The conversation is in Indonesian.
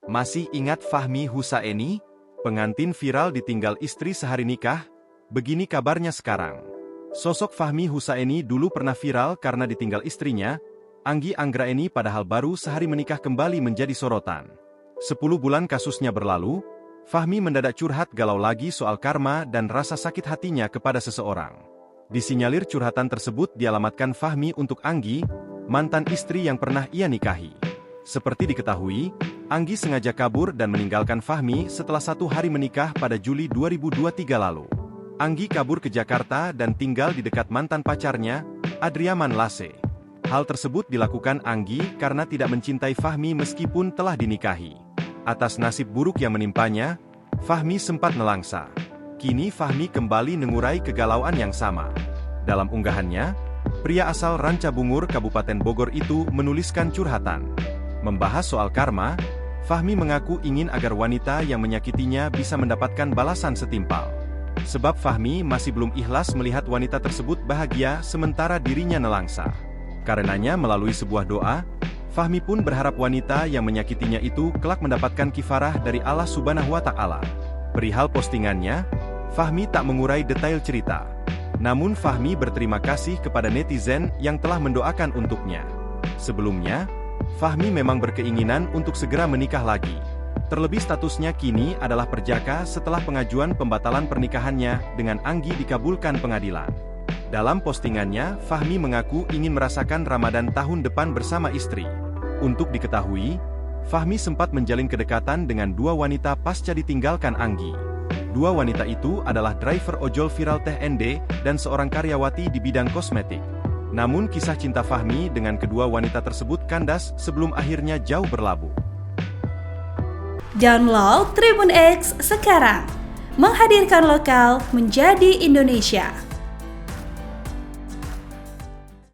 Masih ingat Fahmi Husaini? Pengantin viral ditinggal istri sehari nikah? Begini kabarnya sekarang. Sosok Fahmi Husaini dulu pernah viral karena ditinggal istrinya, Anggi Anggraeni, padahal baru sehari menikah kembali menjadi sorotan. 10 bulan kasusnya berlalu, Fahmi mendadak curhat galau lagi soal karma dan rasa sakit hatinya kepada seseorang. Disinyalir curhatan tersebut dialamatkan Fahmi untuk Anggi, mantan istri yang pernah ia nikahi. Seperti diketahui, Anggi sengaja kabur dan meninggalkan Fahmi setelah 1 hari menikah pada Juli 2023 lalu. Anggi kabur ke Jakarta dan tinggal di dekat mantan pacarnya, Adriaman Lase. Hal tersebut dilakukan Anggi karena tidak mencintai Fahmi meskipun telah dinikahi. Atas nasib buruk yang menimpanya, Fahmi sempat nelangsa. Kini Fahmi kembali mengurai kegalauan yang sama. Dalam unggahannya, pria asal Rancabungur, Kabupaten Bogor itu menuliskan curhatan. Membahas soal karma, Fahmi mengaku ingin agar wanita yang menyakitinya bisa mendapatkan balasan setimpal. Sebab Fahmi masih belum ikhlas melihat wanita tersebut bahagia sementara dirinya nelangsa. Karenanya melalui sebuah doa, Fahmi pun berharap wanita yang menyakitinya itu kelak mendapatkan kifarah dari Allah Subhanahu wa Ta'ala. Perihal postingannya, Fahmi tak mengurai detail cerita. Namun Fahmi berterima kasih kepada netizen yang telah mendoakan untuknya. Sebelumnya, Fahmi memang berkeinginan untuk segera menikah lagi. Terlebih statusnya kini adalah perjaka setelah pengajuan pembatalan pernikahannya dengan Anggi dikabulkan pengadilan. Dalam postingannya, Fahmi mengaku ingin merasakan Ramadan tahun depan bersama istri. Untuk diketahui, Fahmi sempat menjalin kedekatan dengan 2 wanita pasca ditinggalkan Anggi. 2 wanita itu adalah driver ojol viral Teh ND dan seorang karyawati di bidang kosmetik. Namun kisah cinta Fahmi dengan kedua wanita tersebut kandas sebelum akhirnya jauh berlabuh. Download Tribun X sekarang, menghadirkan lokal menjadi Indonesia.